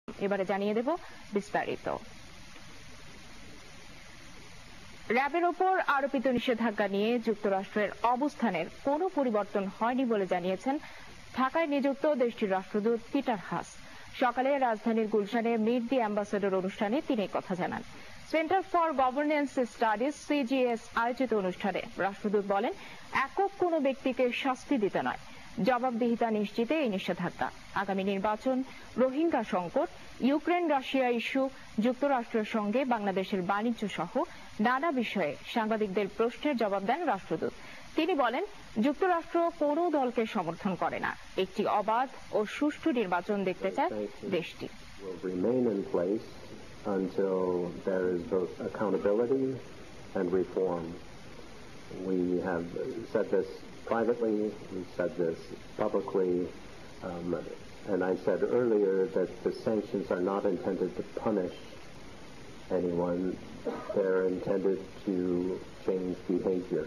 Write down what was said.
এবারে জানিয়ে দেব বিস্তারিত। র্যাবের ওপর আরোপিত নিষেধাজ্ঞা নিয়ে যুক্তরাষ্ট্রের অবস্থানের কোনো পরিবর্তন হয়নি বলে জানিয়েছেন ঢাকায় নিযুক্ত দেশটির রাষ্ট্রদূত পিটার হাস। সকালে রাজধানীর গুলশানে মিট দি অ্যাম্বাসেডর অনুষ্ঠানে তিনি কথা জানান। Centre for governance studies CGS আয়োজিত অনুষ্ঠানে রাষ্ট্রদূত বলেন, একক কোনো ব্যক্তিকে শাস্তি দিতে নয়, জবাবদিহিতা নিশ্চিতে এই নিষেধাজ্ঞা। আগামী নির্বাচন, রোহিঙ্গা সংকট, ইউক্রেন রাশিয়া ইস্যু, যুক্তরাষ্ট্রের সঙ্গে বাংলাদেশের বাণিজ্য সহ নানা বিষয়ে সাংবাদিকদের প্রশ্নের জবাব দেন রাষ্ট্রদূত। তিনি বলেন, যুক্তরাষ্ট্র কোনো দলকে সমর্থন করে না, একটি অবাধ ও সুষ্ঠু নির্বাচন দেখতে চায় দেশটি। Until there is both accountability and reform. We have said this privately, we've said this publicly, and I said earlier that the sanctions are not intended to punish anyone, they're intended to change behavior.